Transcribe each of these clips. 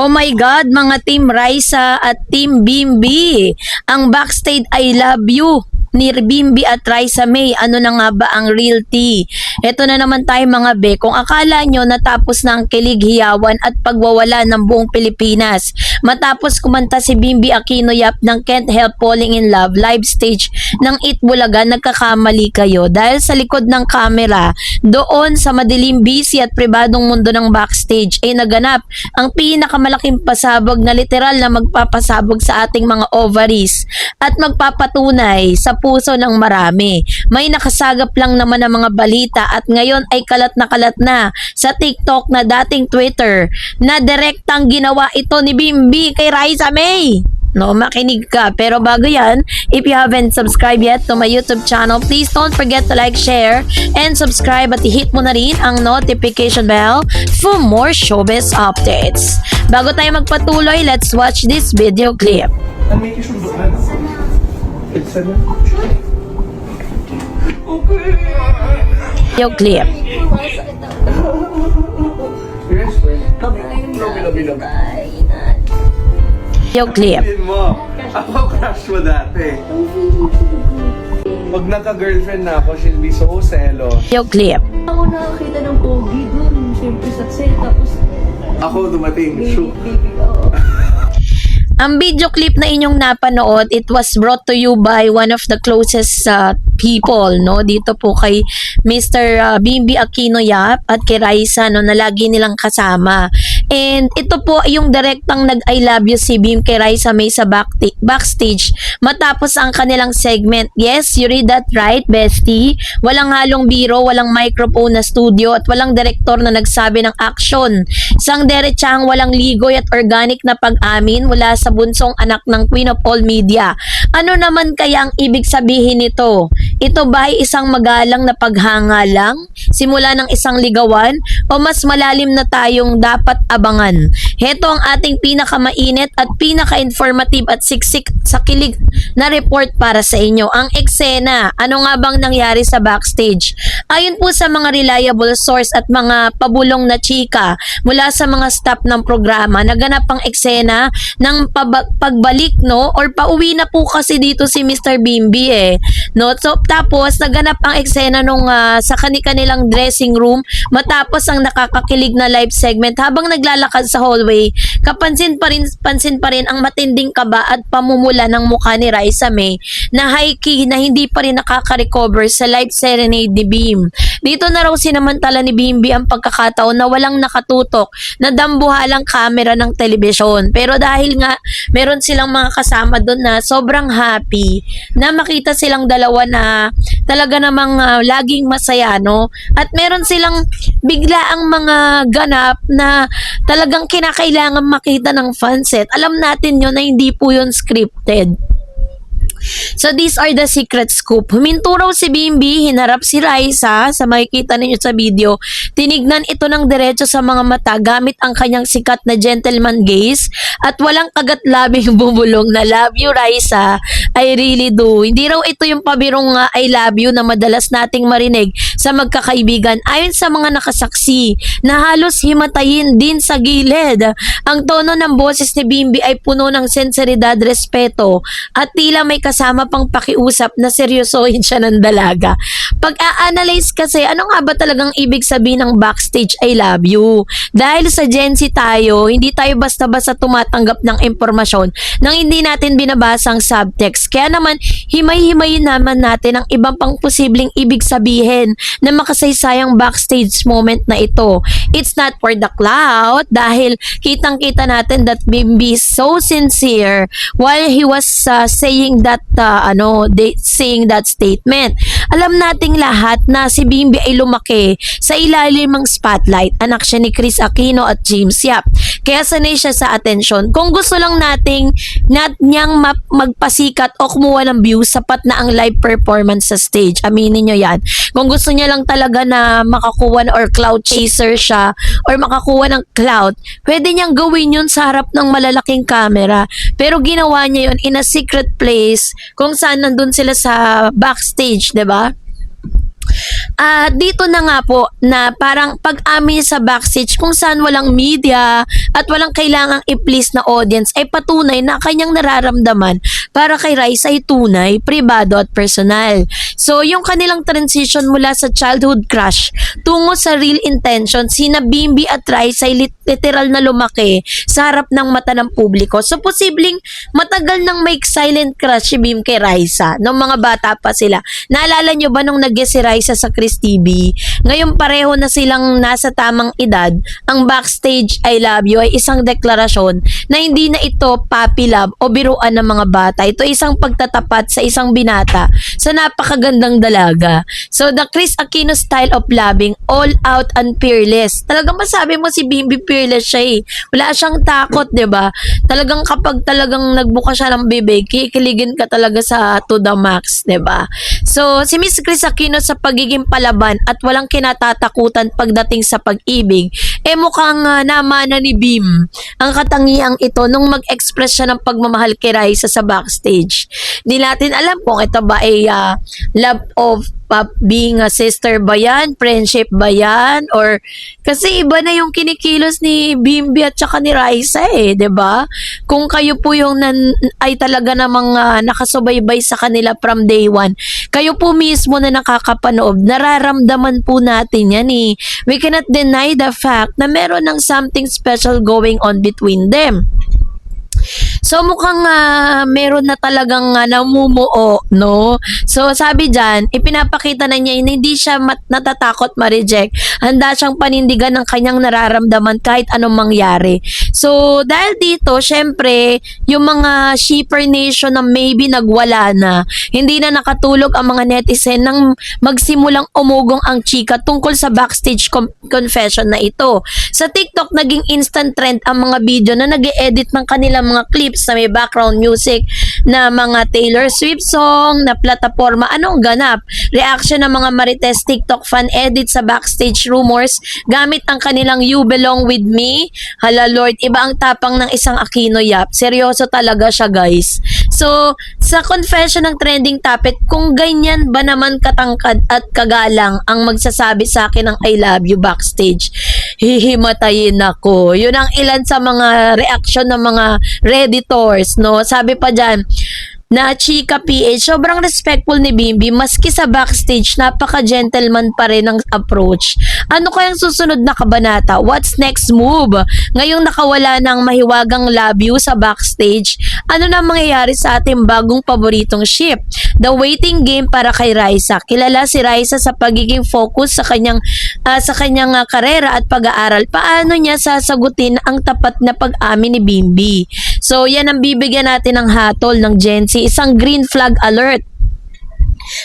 Oh my God, mga Team Raisa at Team Bimbi. Ang backstage I love you ni Bimbi at Raisa May. Ano na nga ba ang real tea? Ito na naman tayo mga be. Kung akala nyo natapos na ang kilig, hiyawan at pagwawala ng buong Pilipinas. Matapos kumanta si Bimbi Aquino Yap ng Can't Help Falling in Love live stage ng Itbulaga, nagkakamali kayo. Dahil sa likod ng camera, doon sa madilim, busy at pribadong mundo ng backstage ay naganap ang pinakamalaking pasabog na literal na magpapasabog sa ating mga ovaries at magpapatunay sa puso ng marami. May nakasagap lang naman ng mga balita at ngayon ay kalat na sa TikTok na dating Twitter na direktang ginawa ito ni Bimbi kay Raisa May. No, makinig ka. Pero bago yan, if you haven't subscribed yet to my YouTube channel, please don't forget to like, share, and subscribe at i-hit mo na rin ang notification bell for more showbiz updates. Bago tayo magpatuloy, let's watch this video clip. Video clip. Video clip. Ako crush mo dati. Pag naka-girlfriend na ako, she'll be so selos. Video clip. Ako nakakita ng pogi dun, siyempre sa set, tapos Ako dumating, shoot. baby, oo. Ang video clip na inyong napanood, it was brought to you by one of the closest people, no? Dito po kay Mr. Bimbi Aquino Yap at kay Raisa, no, na lagi nilang kasama. And ito po yung direktang nag-I love you si Bim kay Raisa May sa backstage matapos ang kanilang segment. Yes, you read that right, bestie. Walang halong biro, walang microphone na studio at walang direktor na nagsabi ng action. Isang derechang walang ligoy at organic na pag-amin mula sa bunsong anak ng Queen of All Media. Ano naman kaya ang ibig sabihin nito? Ito ba ay isang magalang na paghanga lang? Simula ng isang ligawan? O mas malalim na tayong dapat abangan? Heto ang ating pinakamainit at pinaka-informative at siksik sa kilig na report para sa inyo. Ang eksena, ano nga bang nangyari sa backstage? Ayon po sa mga reliable source at mga pabulong na chika mula sa mga staff ng programa, naganap ang eksena ng pagbalik, no? Or pauwi na po kasi dito si Mr. Bimbi no? So, tapos naganap ang eksena nung sa kanilang dressing room matapos ang nakakakilig na live segment. Habang naglalakad sa hallway, pansin pa rin ang matinding kaba at pamumula ng mukha ni Raisa May na high key na hindi pa rin nakaka-recover sa live serenade ni Bim. Dito na raw sinamantala ni Bimbi ang pagkakataon na walang nakatutok na dambuhalang camera ng telebisyon. Pero dahil nga meron silang mga kasama doon na sobrang happy na makita silang dalawa na talaga namang laging masaya, no? At meron silang biglaang mga ganap na talagang kinakailangan makita ng fanset. Alam natin yun na hindi po yun scripted. So these are the secret scoop. Huminto raw si Bimbi, hinarap si Raisa sa makikita ninyo sa video. Tinignan ito ng diretso sa mga mata gamit ang kanyang sikat na gentleman gaze at walang kagat-labing bubulong na love you Raisa, I really do. Hindi raw ito yung pabirong I love you na madalas nating marinig sa magkakaibigan. Ayon sa mga nakasaksi na halos himatayin din sa gilid. Ang tono ng boses ni Bimbi ay puno ng senseridad, respeto at tila may kasama pang pakiusap na seryosohin siya ng dalaga. Pag-a-analyze kasi, ano nga ba talagang ibig sabihin ng backstage I love you? Dahil sa Gen Z tayo, hindi tayo basta-basta tumatanggap ng impormasyon nang hindi natin binabasang subtext. Kaya naman, himay-himayin naman natin ang ibang pang posibleng ibig sabihin na makasaysayang backstage moment na ito. It's not for the clout dahil kitang-kita natin that Bimbi is so sincere while he was saying that saying that statement. Alam nating lahat na si Bimbi ay lumaki sa ilalim ng spotlight. Anak siya ni Chris Aquino at James Yap. Kaya sanay siya sa atensyon. Kung gusto lang niyang magpasikat o kumuha ng views, sapat na ang live performance sa stage. Aminin nyo yan. Kung gusto niya lang talaga na makakuha or cloud chaser siya or makakuha ng cloud, pwede niyang gawin yun sa harap ng malalaking camera. Pero ginawa niya yun in a secret place kung saan nandun sila sa backstage, 'di ba? Dito na nga po na parang pag-amin niya sa backstage kung saan walang media at walang kailangang i-please na audience ay patunay na kanyang nararamdaman para kay Raisa ay tunay, pribado at personal. So yung kanilang transition mula sa childhood crush tungo sa real intention, sina Bimbi at Raisa ay literal na lumaki sa harap ng mata ng publiko. So posibleng matagal nang may silent crush si Bim kay Raisa nung mga bata pa sila. Naalala nyo ba nung nag-guest si Raisa sa Chris TV? Ngayon pareho na silang nasa tamang edad. Ang backstage I love you ay isang deklarasyon na hindi na ito puppy love o biruan ng mga bata. Ito ay isang pagtatapat sa isang binata sa napakagandang dalaga. So the Chris Aquino style of loving, all out and fearless. Talagang masabi mo si Bimbi fearless siya eh. Wala siyang takot, 'di ba? Talagang kapag talagang nagbuka siya ng bibig, kikiligin ka talaga sa to the max, 'di ba? So si Miss Chris Aquino sa pagiging palaban at walang kinatatakutan pagdating sa pag-ibig, mukhang namana ni Bim ang katangiang ito nung mag-express siya ng pagmamahal kay Raisa sa backstage. Di natin alam kung ito ba ay love of being a sister ba yan, friendship ba yan, or kasi iba na yung kinikilos ni Bimbi at saka ni Raisa eh, 'di ba? Kung kayo po yung ay talaga namang nakasubaybay sa kanila from day one, kayo po mismo na nakakapanood, nararamdaman po natin yan eh. We cannot deny the fact na meron ng something special going on between them. So mukhang meron na talagang namumuo, no? So sabi dyan, ipinapakita na niya na hindi siya natatakot ma-reject. Handa siyang panindigan ng kanyang nararamdaman kahit anong mangyari. So dahil dito, syempre, yung mga shipper nation na maybe nagwala na, hindi na nakatulog ang mga netizen nang magsimulang umugong ang chika tungkol sa backstage confession na ito. Sa TikTok, naging instant trend ang mga video na nag-e-edit ng kanilang mga clips na may background music na mga Taylor Swift song na plataforma. Anong ganap? Reaction ng mga Marites TikTok fan edit sa backstage rumors gamit ang kanilang You Belong With Me. Hala Lord, iba ang tapang ng isang Aquino Yap. Seryoso talaga siya, guys. So, sa confession ng trending topic, kung ganyan ba naman katangkad at kagalang ang magsasabi sa akin ng I love you backstage, hihimatayin ako. Yun ang ilan sa mga reaction ng mga Redditors, no? Sabi pa dyan, na Chika PH, sobrang respectful ni Bimbi, maski sa backstage, napaka-gentleman pa rin ang approach. Ano kayang susunod na kabanata? What's next move? Ngayong nakawala ng mahiwagang love you sa backstage, ano na mangyayari sa ating bagong paboritong ship? The waiting game para kay Raisa. Kilala si Raisa sa pagiging focus sa kanyang karera at pag-aaral. Paano niya sasagutin ang tapat na pag-amin ni Bimbi? So, yan ang bibigyan natin ng hatol ng Gen Z. Isang green flag alert.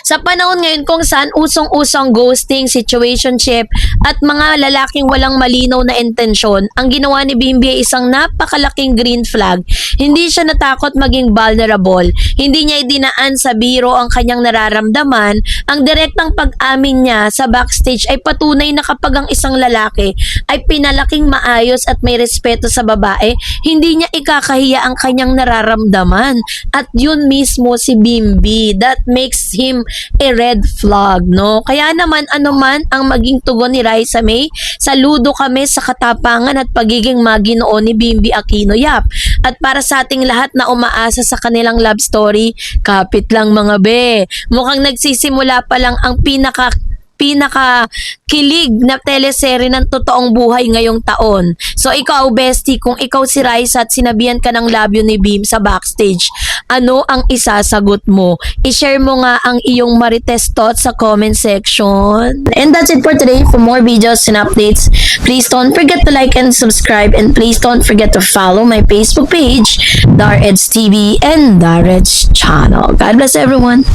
Sa panahon ngayon kung saan usong-usong ghosting, situationship at mga lalaking walang malinaw na intensyon, ang ginawa ni Bimbi ay isang napakalaking green flag. Hindi siya natakot maging vulnerable. Hindi niya idinaan sa biro ang kanyang nararamdaman. Ang direktang pag-amin niya sa backstage ay patunay na kapag ang isang lalaki ay pinalaking maayos at may respeto sa babae, hindi niya ikakahiya ang kanyang nararamdaman. At yun mismo si Bimbi. That makes him a red flag, no? Kaya naman, anuman ang maging tugon ni Raisa May, saludo kami sa katapangan at pagiging maginoo ni Bimbi Aquino Yap. At para sa ating lahat na umaasa sa kanilang love story, kapit lang mga be. Mukhang nagsisimula pa lang ang pinaka-kilig na teleserye ng totoong buhay ngayong taon. So ikaw, bestie, kung ikaw si Raisa at sinabihan ka ng love you ni Bim sa backstage, ano ang isasagot mo? I-share mo nga ang iyong Marites thoughts sa comment section. And that's it for today. For more videos and updates, please don't forget to like and subscribe, and please don't forget to follow my Facebook page, Dareds TV and Dareds Channel. God bless everyone.